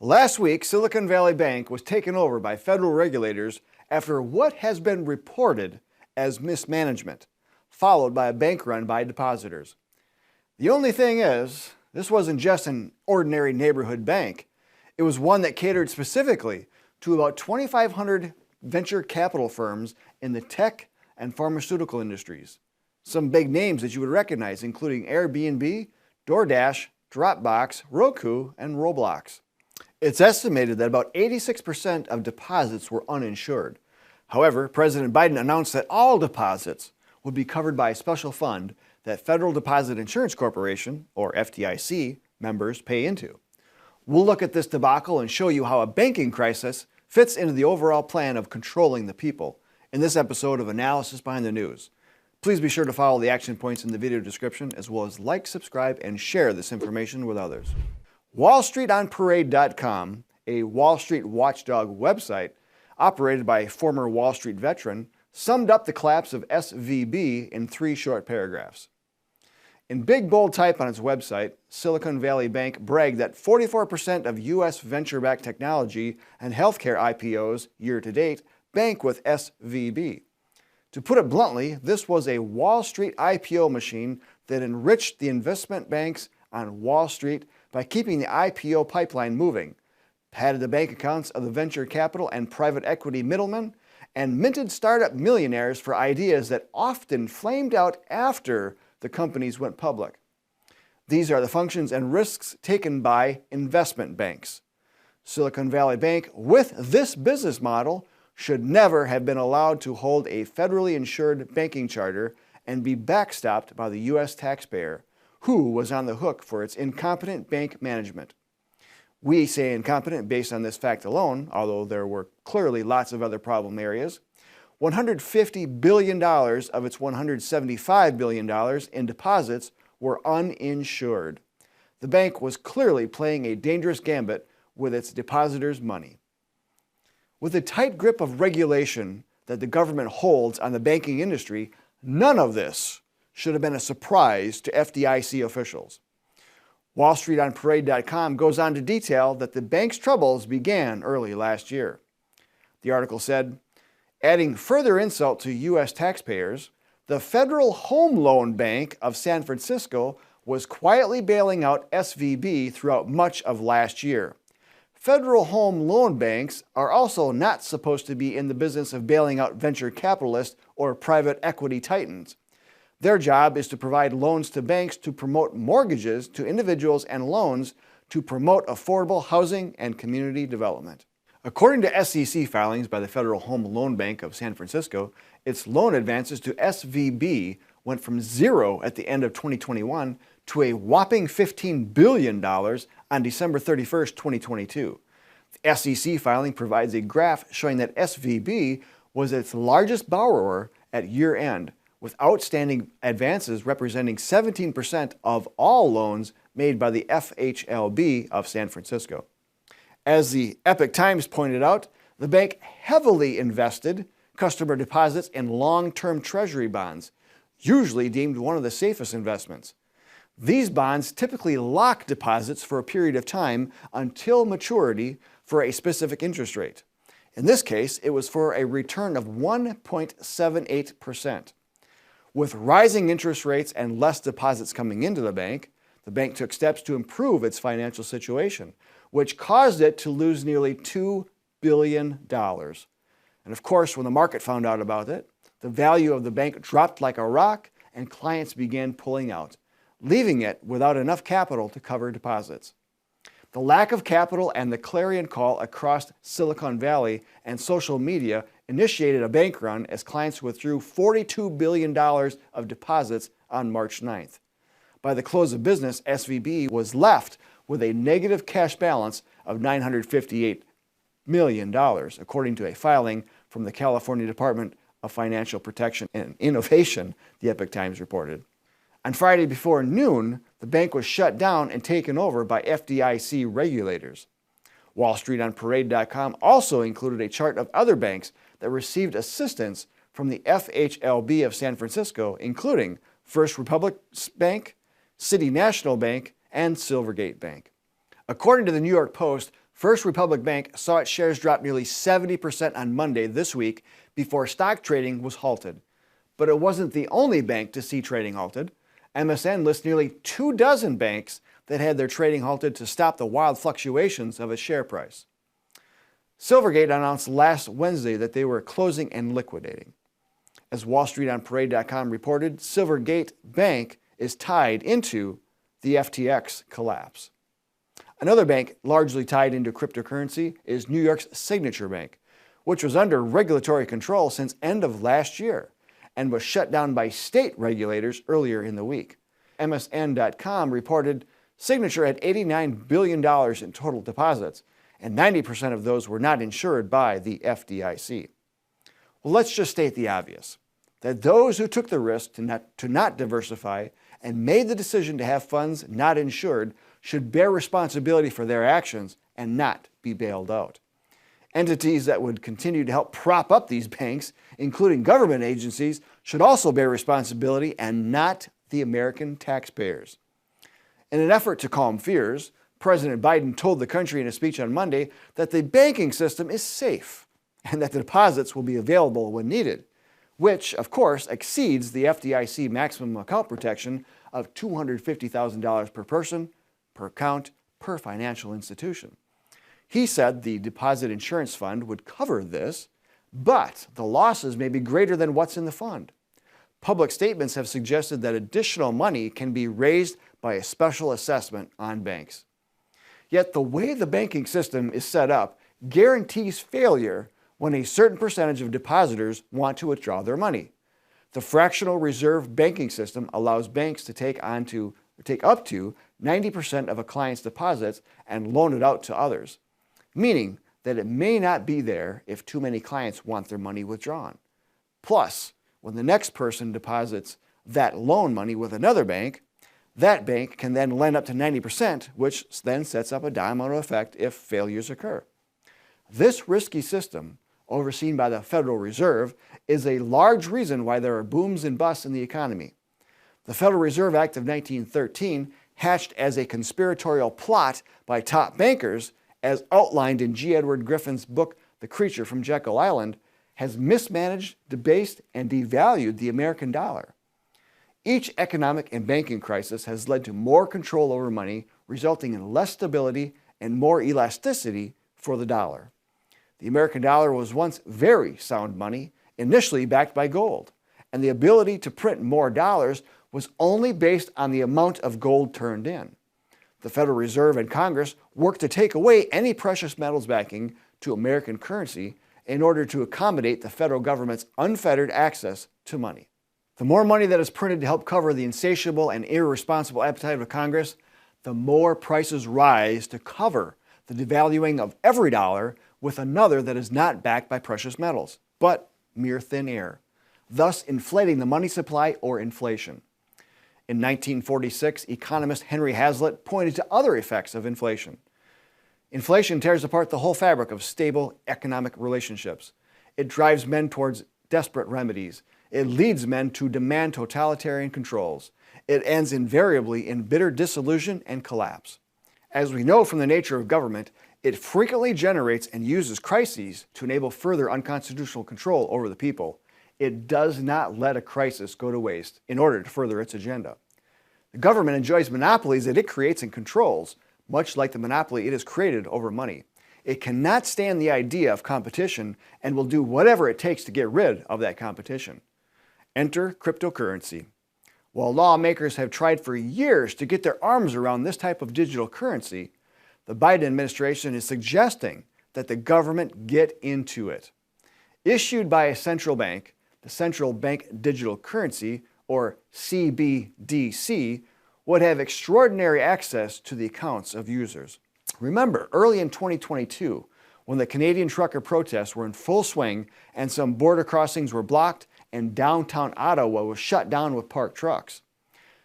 Last week, Silicon Valley Bank was taken over by federal regulators after what has been reported as mismanagement, followed by a bank run by depositors. The only thing is, this wasn't just an ordinary neighborhood bank. It was one that catered specifically to about 2,500 venture capital firms in the tech and pharmaceutical industries. Some big names that you would recognize, including Airbnb, DoorDash, Dropbox, Roku, and Roblox. It's estimated that about 86% of deposits were uninsured. However, President Biden announced that all deposits would be covered by a special fund that Federal Deposit Insurance Corporation, or FDIC, members pay into. We'll look at this debacle and show you how a banking crisis fits into the overall plan of controlling the people in this episode of Analysis Behind the News. Please be sure to follow the action points in the video description, as well as like, subscribe, and share this information with others. WallStreetOnParade.com, a Wall Street watchdog website operated by a former Wall Street veteran, summed up the collapse of SVB in 3 short paragraphs. In big bold type on its website, Silicon Valley Bank bragged that 44% of U.S. venture-backed technology and healthcare IPOs year-to-date bank with SVB. To put it bluntly, this was a Wall Street IPO machine that enriched the investment banks on Wall Street by keeping the IPO pipeline moving, padded the bank accounts of the venture capital and private equity middlemen, and minted startup millionaires for ideas that often flamed out after the companies went public. These are the functions and risks taken by investment banks. Silicon Valley Bank, with this business model, should never have been allowed to hold a federally insured banking charter and be backstopped by the U.S. taxpayer, who was on the hook for its incompetent bank management. We say incompetent based on this fact alone, although there were clearly lots of other problem areas. $150 billion of its $175 billion in deposits were uninsured. The bank was clearly playing a dangerous gambit with its depositors' money. With the tight grip of regulation that the government holds on the banking industry, none of this should have been a surprise to FDIC officials. WallStreetOnParade.com goes on to detail that the bank's troubles began early last year. The article said, adding further insult to U.S. taxpayers, the Federal Home Loan Bank of San Francisco was quietly bailing out SVB throughout much of last year. Federal home loan banks are also not supposed to be in the business of bailing out venture capitalists or private equity titans. Their job is to provide loans to banks to promote mortgages to individuals and loans to promote affordable housing and community development. According to SEC filings by the Federal Home Loan Bank of San Francisco, its loan advances to SVB went from 0 at the end of 2021 to a whopping $15 billion on December 31, 2022. The SEC filing provides a graph showing that SVB was its largest borrower at year-end, with outstanding advances representing 17% of all loans made by the FHLB of San Francisco. As the Epoch Times pointed out, the bank heavily invested customer deposits in long-term treasury bonds, usually deemed one of the safest investments. These bonds typically lock deposits for a period of time until maturity for a specific interest rate. In this case, it was for a return of 1.78%. With rising interest rates and less deposits coming into the bank took steps to improve its financial situation, which caused it to lose nearly $2 billion. And of course, when the market found out about it, the value of the bank dropped like a rock and clients began pulling out, leaving it without enough capital to cover deposits. The lack of capital and the clarion call across Silicon Valley and social media initiated a bank run as clients withdrew $42 billion of deposits on March 9th. By the close of business, SVB was left with a negative cash balance of $958 million, according to a filing from the California Department of Financial Protection and Innovation, the Epoch Times reported. On Friday before noon, the bank was shut down and taken over by FDIC regulators. WallStreetOnParade.com also included a chart of other banks that received assistance from the FHLB of San Francisco, including First Republic Bank, City National Bank, and Silvergate Bank. According to the New York Post, First Republic Bank saw its shares drop nearly 70% on Monday this week before stock trading was halted. But it wasn't the only bank to see trading halted. MSN lists nearly 24 banks that had their trading halted to stop the wild fluctuations of its share price. Silvergate announced last Wednesday that they were closing and liquidating. As WallStreetOnParade.com reported, Silvergate Bank is tied into the FTX collapse. Another bank largely tied into cryptocurrency is New York's Signature Bank, which was under regulatory control since end of last year and was shut down by state regulators earlier in the week. MSN.com reported Signature had $89 billion in total deposits, and 90% of those were not insured by the FDIC. Well, let's just state the obvious, that those who took the risk to not diversify and made the decision to have funds not insured should bear responsibility for their actions and not be bailed out. Entities that would continue to help prop up these banks, including government agencies, should also bear responsibility and not the American taxpayers. In an effort to calm fears, President Biden told the country in a speech on Monday that the banking system is safe and that the deposits will be available when needed, which, of course, exceeds the FDIC maximum account protection of $250,000 per person, per account, per financial institution. He said the deposit insurance fund would cover this, but the losses may be greater than what's in the fund. Public statements have suggested that additional money can be raised by a special assessment on banks. Yet the way the banking system is set up guarantees failure when a certain percentage of depositors want to withdraw their money. The fractional reserve banking system allows banks to take up to 90% of a client's deposits and loan it out to others, meaning that it may not be there if too many clients want their money withdrawn. Plus, when the next person deposits that loan money with another bank, that bank can then lend up to 90%, which then sets up a domino effect if failures occur. This risky system, overseen by the Federal Reserve, is a large reason why there are booms and busts in the economy. The Federal Reserve Act of 1913, hatched as a conspiratorial plot by top bankers, as outlined in G. Edward Griffin's book, The Creature from Jekyll Island, has mismanaged, debased, and devalued the American dollar. Each economic and banking crisis has led to more control over money, resulting in less stability and more elasticity for the dollar. The American dollar was once very sound money, initially backed by gold, and the ability to print more dollars was only based on the amount of gold turned in. The Federal Reserve and Congress worked to take away any precious metals backing to American currency in order to accommodate the federal government's unfettered access to money. The more money that is printed to help cover the insatiable and irresponsible appetite of Congress, the more prices rise to cover the devaluing of every dollar with another that is not backed by precious metals, but mere thin air, thus inflating the money supply or inflation. In 1946, economist Henry Hazlitt pointed to other effects of inflation. Inflation tears apart the whole fabric of stable economic relationships. It drives men towards desperate remedies. It leads men to demand totalitarian controls. It ends invariably in bitter disillusion and collapse. As we know from the nature of government, it frequently generates and uses crises to enable further unconstitutional control over the people. It does not let a crisis go to waste in order to further its agenda. The government enjoys monopolies that it creates and controls, much like the monopoly it has created over money. It cannot stand the idea of competition and will do whatever it takes to get rid of that competition. Enter cryptocurrency. While lawmakers have tried for years to get their arms around this type of digital currency, the Biden administration is suggesting that the government get into it. Issued by a central bank, the Central Bank Digital Currency, or CBDC, would have extraordinary access to the accounts of users. Remember, early in 2022, when the Canadian trucker protests were in full swing and some border crossings were blocked and downtown Ottawa was shut down with parked trucks,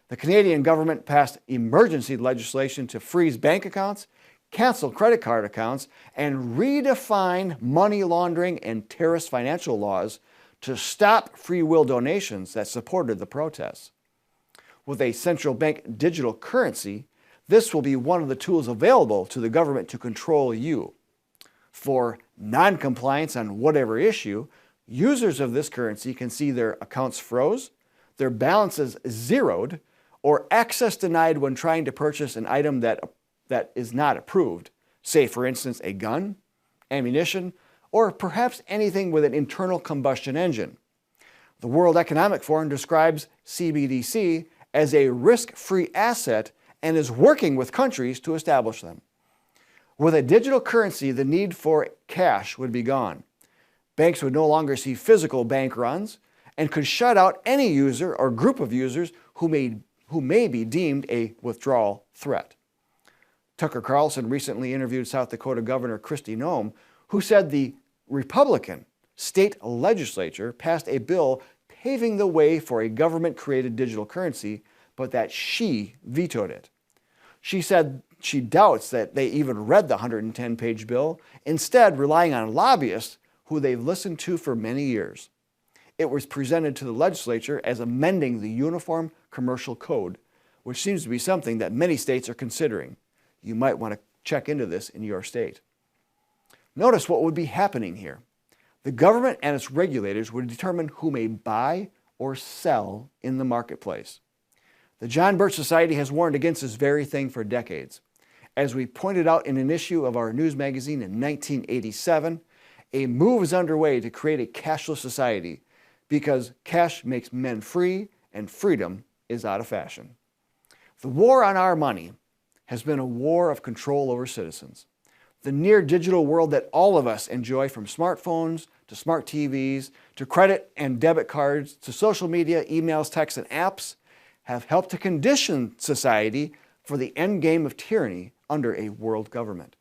the Canadian government passed emergency legislation to freeze bank accounts, cancel credit card accounts, and redefine money laundering and terrorist financial laws to stop free will donations that supported the protests. With a central bank digital currency, This will be one of the tools available to the government to control you. For non-compliance on whatever issue, users of this currency can see their accounts froze, their balances zeroed, or access denied when trying to purchase an item that is not approved, say for instance a gun, ammunition, or perhaps anything with an internal combustion engine. The World Economic Forum describes CBDC as a risk-free asset and is working with countries to establish them. With a digital currency, the need for cash would be gone. Banks would no longer see physical bank runs and could shut out any user or group of users who may be deemed a withdrawal threat. Tucker Carlson recently interviewed South Dakota Governor Kristi Noem, who said the Republican state legislature passed a bill paving the way for a government-created digital currency, but that she vetoed it. She said she doubts that they even read the 110-page bill, instead relying on lobbyists who they've listened to for many years. It was presented to the legislature as amending the Uniform Commercial Code, which seems to be something that many states are considering. You might want to check into this in your state. Notice what would be happening here. The government and its regulators would determine who may buy or sell in the marketplace. The John Birch Society has warned against this very thing for decades. As we pointed out in an issue of our news magazine in 1987, a move is underway to create a cashless society because cash makes men free and freedom is out of fashion. The war on our money has been a war of control over citizens. The near digital world that all of us enjoy, from smartphones to smart TVs to credit and debit cards to social media, emails, texts, and apps, have helped to condition society for the end game of tyranny under a world government.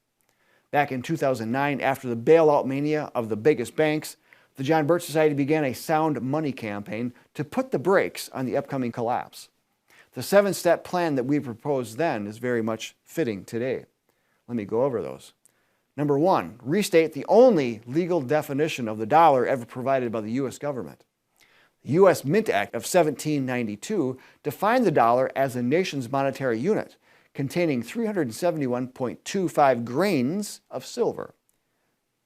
Back in 2009, after the bailout mania of the biggest banks, the John Birch Society began a sound money campaign to put the brakes on the upcoming collapse. The 7-step plan that we proposed then is very much fitting today. Let me go over those. Number 1, restate the only legal definition of the dollar ever provided by the U.S. government. The U.S. Mint Act of 1792 defined the dollar as a nation's monetary unit, containing 371.25 grains of silver.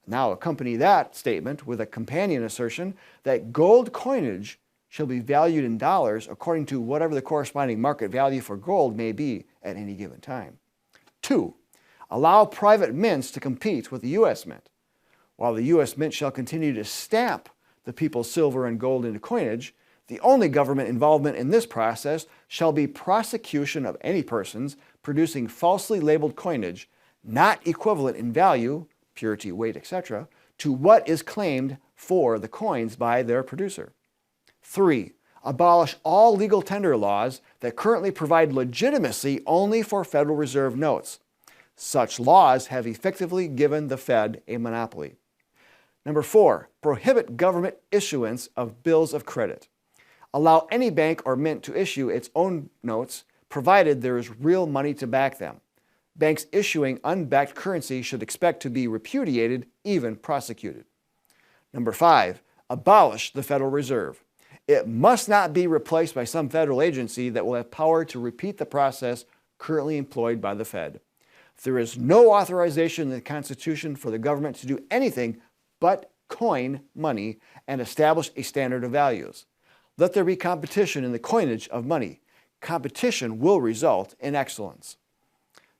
Now accompany that statement with a companion assertion that gold coinage shall be valued in dollars according to whatever the corresponding market value for gold may be at any given time. 2, allow private mints to compete with the U.S. Mint. While the U.S. Mint shall continue to stamp the people's silver and gold into coinage, the only government involvement in this process shall be prosecution of any persons producing falsely labeled coinage not equivalent in value, purity, weight, etc., to what is claimed for the coins by their producer. 3, abolish all legal tender laws that currently provide legitimacy only for Federal Reserve notes. Such laws have effectively given the Fed a monopoly. Number 4, prohibit government issuance of bills of credit. Allow any bank or mint to issue its own notes, provided there is real money to back them. Banks issuing unbacked currency should expect to be repudiated, even prosecuted. Number 5, abolish the Federal Reserve. It must not be replaced by some federal agency that will have power to repeat the process currently employed by the Fed. There is no authorization in the Constitution for the government to do anything but coin money and establish a standard of values. Let there be competition in the coinage of money. Competition will result in excellence.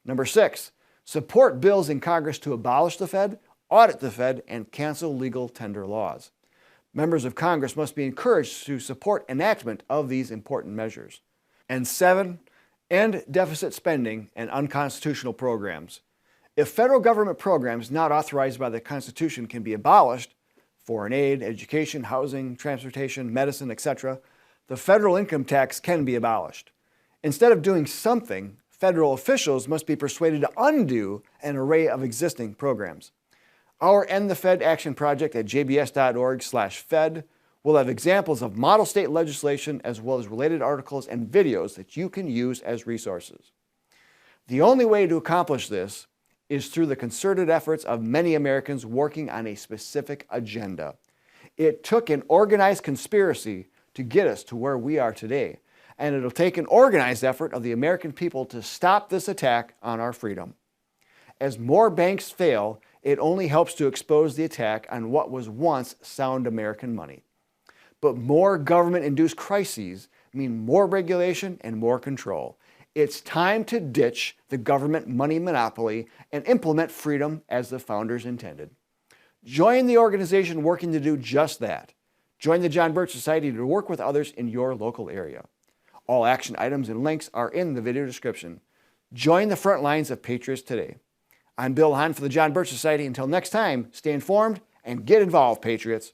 Number 6, support bills in Congress to abolish the Fed, audit the Fed, and cancel legal tender laws. Members of Congress must be encouraged to support enactment of these important measures. And 7, end deficit spending and unconstitutional programs. If federal government programs not authorized by the Constitution can be abolished, foreign aid, education, housing, transportation, medicine, etc., the federal income tax can be abolished. Instead of doing something, federal officials must be persuaded to undo an array of existing programs. Our End the Fed Action Project at jbs.org/fed will have examples of model state legislation as well as related articles and videos that you can use as resources. The only way to accomplish this is through the concerted efforts of many Americans working on a specific agenda. It took an organized conspiracy to get us to where we are today, and it'll take an organized effort of the American people to stop this attack on our freedom. As more banks fail, it only helps to expose the attack on what was once sound American money. But more government-induced crises mean more regulation and more control. It's time to ditch the government money monopoly and implement freedom as the founders intended. Join the organization working to do just that. Join the John Birch Society to work with others in your local area. All action items and links are in the video description. Join the front lines of patriots today. I'm Bill Hahn for the John Birch Society. Until next time, stay informed and get involved, patriots.